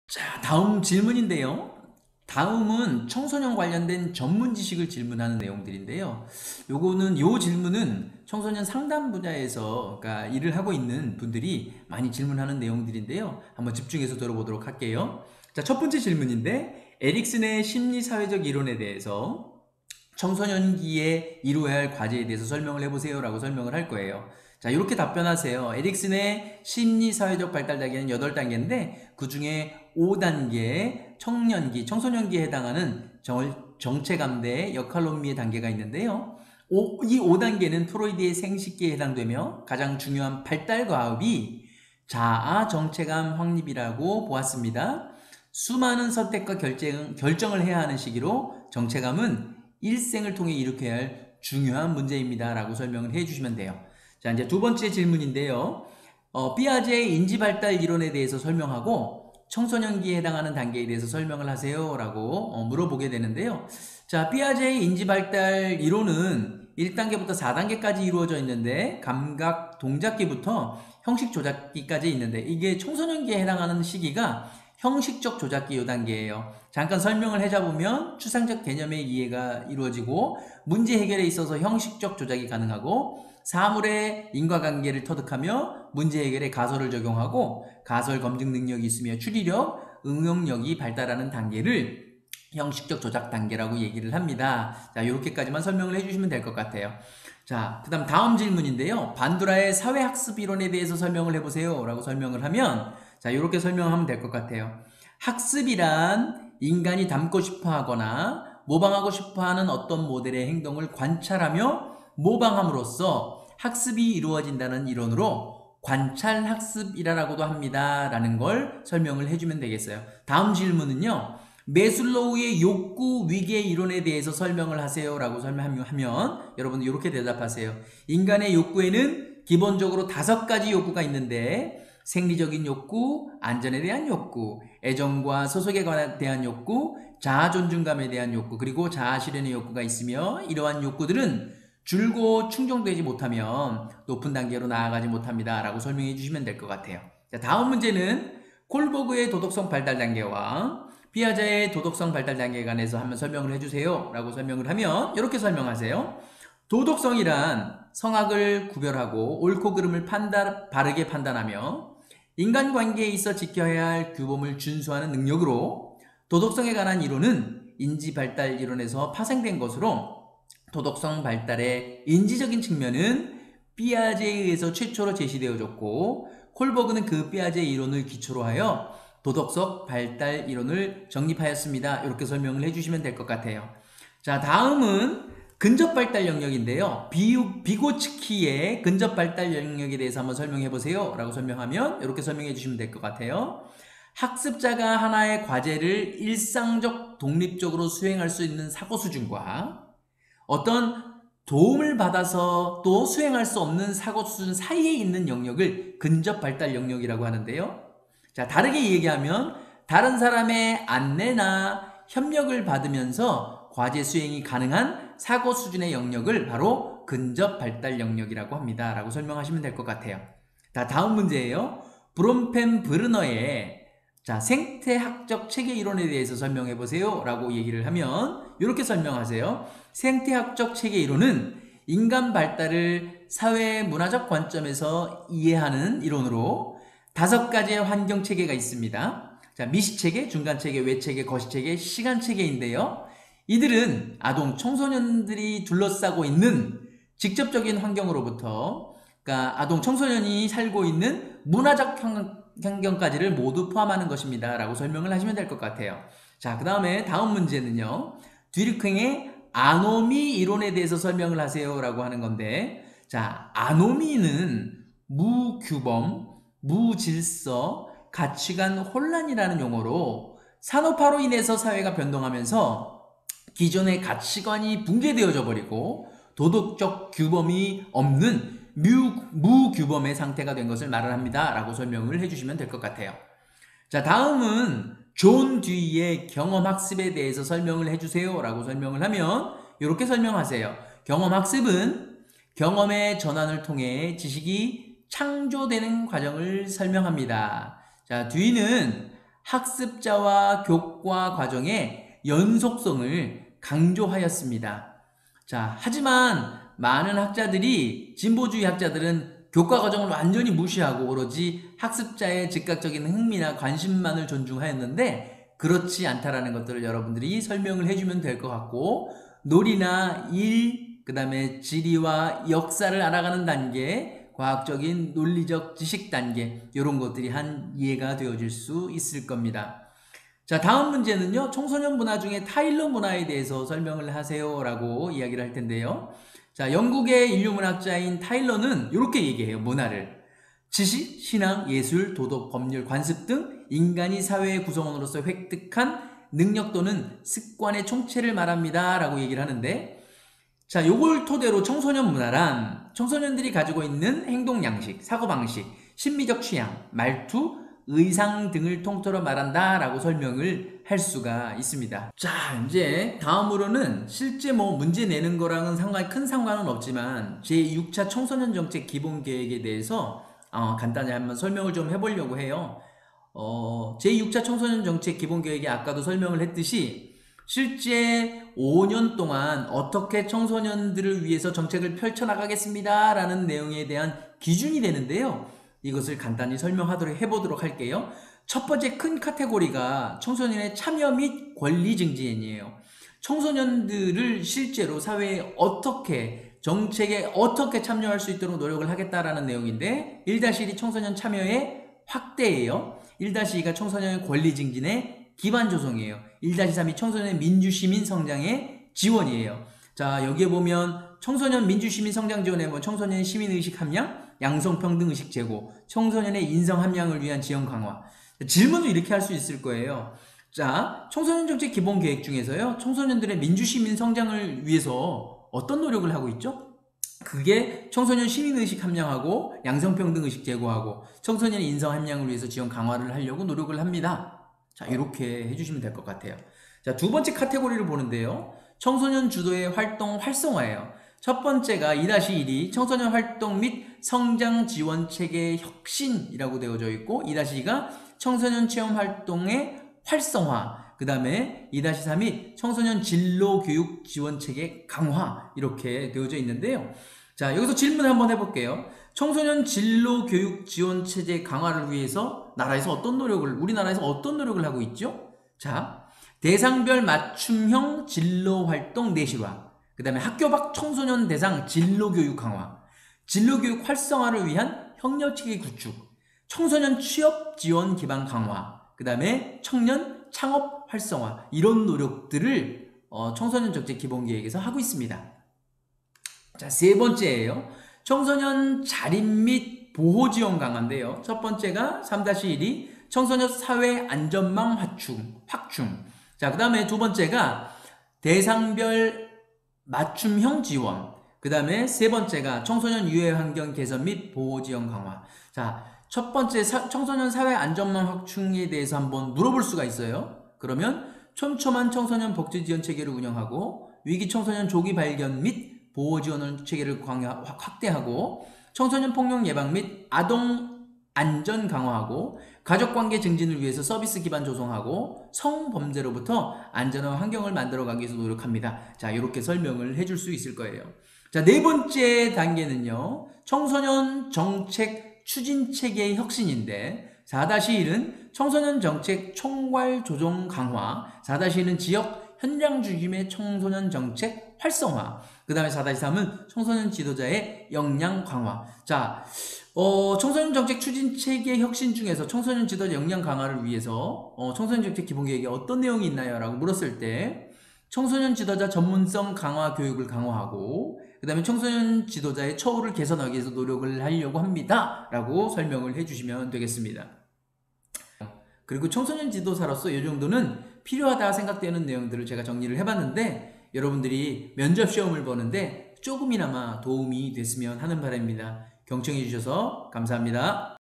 자, 다음 질문인데요. 다음은 청소년 관련된 전문 지식을 질문하는 내용들인데요. 요 질문은 청소년 상담 분야에서 그러니까 일을 하고 있는 분들이 많이 질문하는 내용들인데요. 한번 집중해서 들어보도록 할게요. 자, 첫 번째 질문인데, 에릭슨의 심리사회적 이론에 대해서 청소년기에 이루어야 할 과제에 대해서 설명을 해보세요 라고 설명을 할 거예요. 자, 이렇게 답변하세요. 에릭슨의 심리사회적 발달 단계는 8단계인데 그 중에 5단계 청년기, 청소년기에 해당하는 정체감대, 역할론미의 단계가 있는데요. 이 5단계는 프로이드의 생식기에 해당되며 가장 중요한 발달 과업이 자아 정체감 확립이라고 보았습니다. 수많은 선택과 결정을 해야 하는 시기로 정체감은 일생을 통해 일으켜야 할 중요한 문제입니다 라고 설명을 해주시면 돼요. 자, 이제 두 번째 질문인데요. 피아제의 인지발달 이론에 대해서 설명하고 청소년기에 해당하는 단계에 대해서 설명을 하세요 라고 물어보게 되는데요. 자, 피아제의 인지발달 이론은 1단계부터 4단계까지 이루어져 있는데 감각 동작기부터 형식 조작기까지 있는데 이게 청소년기에 해당하는 시기가 형식적 조작기 요 단계예요. 잠깐 설명을 해자보면 추상적 개념의 이해가 이루어지고 문제 해결에 있어서 형식적 조작이 가능하고 사물의 인과관계를 터득하며 문제 해결에 가설을 적용하고 가설 검증 능력이 있으며 추리력, 응용력이 발달하는 단계를 형식적 조작 단계라고 얘기를 합니다. 자, 이렇게까지만 설명을 해주시면 될 것 같아요. 자, 그 다음 질문인데요. 반두라의 사회학습 이론에 대해서 설명을 해보세요 라고 설명을 하면 자, 이렇게 설명하면 될 것 같아요. 학습이란 인간이 닮고 싶어 하거나 모방하고 싶어 하는 어떤 모델의 행동을 관찰하며 모방함으로써 학습이 이루어진다는 이론으로 관찰학습이라고도 합니다 라는 걸 설명을 해주면 되겠어요. 다음 질문은요. 메슬로우의 욕구 위계 이론에 대해서 설명을 하세요 라고 설명하면 여러분 이렇게 대답하세요. 인간의 욕구에는 기본적으로 5가지 욕구가 있는데 생리적인 욕구, 안전에 대한 욕구, 애정과 소속에 대한 욕구, 자아 존중감에 대한 욕구, 그리고 자아 실현의 욕구가 있으며 이러한 욕구들은 줄고 충족되지 못하면 높은 단계로 나아가지 못합니다 라고 설명해 주시면 될 것 같아요. 자, 다음 문제는 콜버그의 도덕성 발달 단계와 피아제의 도덕성 발달 단계에 관해서 한번 설명을 해주세요 라고 설명을 하면 이렇게 설명하세요. 도덕성이란 성악을 구별하고 옳고 그름을 바르게 판단하며 인간관계에 있어 지켜야 할 규범을 준수하는 능력으로 도덕성에 관한 이론은 인지발달 이론에서 파생된 것으로 도덕성 발달의 인지적인 측면은 피아제에 의해서 최초로 제시되어졌고 콜버그는 그 피아제 이론을 기초로 하여 도덕성 발달 이론을 정립하였습니다. 이렇게 설명을 해주시면 될 것 같아요. 자, 다음은 근접발달 영역인데요. 비고츠키의 근접발달 영역에 대해서 한번 설명해 보세요 라고 설명하면 이렇게 설명해 주시면 될 것 같아요. 학습자가 하나의 과제를 일상적 독립적으로 수행할 수 있는 사고 수준과 어떤 도움을 받아서 또 수행할 수 없는 사고 수준 사이에 있는 영역을 근접발달 영역이라고 하는데요. 자, 다르게 얘기하면 다른 사람의 안내나 협력을 받으면서 과제 수행이 가능한 사고 수준의 영역을 바로 근접 발달 영역이라고 합니다 라고 설명하시면 될 것 같아요. 자, 다음 문제예요. 브롬펜 브르너의 자, 생태학적 체계 이론에 대해서 설명해 보세요 라고 얘기를 하면 이렇게 설명하세요. 생태학적 체계 이론은 인간 발달을 사회 문화적 관점에서 이해하는 이론으로 5가지의 환경 체계가 있습니다. 자, 미시체계, 중간체계, 외체계, 거시체계, 시간체계인데요. 이들은 아동, 청소년들이 둘러싸고 있는 직접적인 환경으로부터 그러니까 아동, 청소년이 살고 있는 문화적 환경까지를 모두 포함하는 것입니다 라고 설명을 하시면 될 것 같아요. 자, 그 다음에 다음 문제는요. 뒤르킹의 아노미 이론에 대해서 설명을 하세요 라고 하는 건데 자, 아노미는 무규범, 무질서, 가치관 혼란이라는 용어로 산업화로 인해서 사회가 변동하면서 기존의 가치관이 붕괴되어져 버리고 도덕적 규범이 없는 무규범의 상태가 된 것을 말을 합니다 라고 설명을 해주시면 될 것 같아요. 자, 다음은 존 듀이의 경험학습에 대해서 설명을 해주세요 라고 설명을 하면 이렇게 설명하세요. 경험학습은 경험의 전환을 통해 지식이 창조되는 과정을 설명합니다. 자, 듀이는 학습자와 교과 과정의 연속성을 강조하였습니다. 자, 하지만 많은 학자들이, 진보주의 학자들은 교과 과정을 완전히 무시하고 오로지 학습자의 즉각적인 흥미나 관심만을 존중하였는데 그렇지 않다라는 것들을 여러분들이 설명을 해주면 될 것 같고, 놀이나 일, 그 다음에 지리와 역사를 알아가는 단계, 과학적인 논리적 지식 단계, 이런 것들이 한 이해가 되어질 수 있을 겁니다. 자, 다음 문제는요, 청소년 문화 중에 타일러 문화에 대해서 설명을 하세요 라고 이야기를 할 텐데요. 자, 영국의 인류문학자인 타일러는 이렇게 얘기해요. 문화를 지식, 신앙, 예술, 도덕, 법률, 관습 등 인간이 사회의 구성원으로서 획득한 능력 또는 습관의 총체를 말합니다 라고 얘기를 하는데, 자, 요걸 토대로 청소년 문화란 청소년들이 가지고 있는 행동 양식, 사고방식, 심리적 취향, 말투, 의상 등을 통틀어 말한다 라고 설명을 할 수가 있습니다. 자, 이제 다음으로는 실제 문제 내는 거랑은 큰 상관은 없지만 제6차 청소년 정책 기본 계획에 대해서 간단히 한번 설명을 좀 해보려고 해요. 제6차 청소년 정책 기본 계획이 아까도 설명을 했듯이 실제 5년 동안 어떻게 청소년들을 위해서 정책을 펼쳐나가겠습니다 라는 내용에 대한 기준이 되는데요. 이것을 간단히 설명하도록 해보도록 할게요. 첫 번째 큰 카테고리가 청소년의 참여 및 권리 증진이에요. 청소년들을 실제로 사회에 정책에 어떻게 참여할 수 있도록 노력을 하겠다라는 내용인데, 1-1이 청소년 참여의 확대예요. 1-2가 청소년의 권리 증진의 기반 조성이에요. 1-3이 청소년의 민주시민 성장의 지원이에요. 자, 여기에 보면 청소년 민주시민 성장 지원에 청소년 시민의식 함량, 양성평등의식 제고, 청소년의 인성 함량을 위한 지원 강화. 질문을 이렇게 할 수 있을 거예요. 자, 청소년 정책 기본 계획 중에서요, 청소년들의 민주시민 성장을 위해서 어떤 노력을 하고 있죠? 그게 청소년 시민의식 함량하고 양성평등의식 제고하고 청소년의 인성 함량을 위해서 지원 강화를 하려고 노력을 합니다. 자, 이렇게 해주시면 될 것 같아요. 자, 두 번째 카테고리를 보는데요, 청소년 주도의 활동 활성화예요. 첫 번째가 2-1이 청소년 활동 및 성장 지원 체계 혁신이라고 되어져 있고, 2-2가 청소년 체험 활동의 활성화, 그 다음에 2-3이 청소년 진로 교육 지원 체계 강화, 이렇게 되어져 있는데요. 자, 여기서 질문을 한번 해볼게요. 청소년 진로 교육 지원 체제 강화를 위해서 우리나라에서 어떤 노력을 하고 있죠? 자, 대상별 맞춤형 진로 활동 내실화, 그 다음에 학교 밖 청소년 대상 진로교육 강화, 진로교육 활성화를 위한 협력체계 구축, 청소년 취업 지원 기반 강화, 그 다음에 청년 창업 활성화, 이런 노력들을 청소년 정책 기본 계획에서 하고 있습니다. 자, 세 번째예요. 청소년 자립 및 보호 지원 강화인데요. 첫 번째가 3-1이 청소년 사회 안전망 확충. 자, 그 다음에 두 번째가 대상별 맞춤형 지원, 그 다음에 세 번째가 청소년 유해 환경 개선 및 보호 지원 강화. 자, 첫 번째 청소년 사회 안전망 확충에 대해서 한번 물어볼 수가 있어요. 그러면 촘촘한 청소년 복지 지원 체계를 운영하고, 위기 청소년 조기 발견 및 보호 지원 체계를 확대하고, 청소년 폭력 예방 및 아동 안전 강화하고, 가족관계 증진을 위해서 서비스 기반 조성하고, 성범죄로부터 안전한 환경을 만들어가기 위해서 노력합니다. 자, 이렇게 설명을 해줄 수 있을 거예요. 자, 네 번째 단계는요, 청소년 정책 추진 체계의 혁신인데, 4-1은 청소년 정책 총괄 조정 강화, 4-1은 지역 현장 중심의 청소년 정책 활성화, 그 다음에 4-3은 청소년 지도자의 역량 강화. 자, 청소년 정책 추진 체계 혁신 중에서 청소년 지도자 역량 강화를 위해서 청소년 정책 기본 계획에 어떤 내용이 있나요? 라고 물었을 때, 청소년 지도자 전문성 강화 교육을 강화하고, 그 다음에 청소년 지도자의 처우를 개선하기 위해서 노력을 하려고 합니다 라고 설명을 해주시면 되겠습니다. 그리고 청소년 지도사로서 이 정도는 필요하다 생각되는 내용들을 제가 정리를 해봤는데, 여러분들이 면접 시험을 보는데 조금이나마 도움이 됐으면 하는 바람입니다. 경청해 주셔서 감사합니다.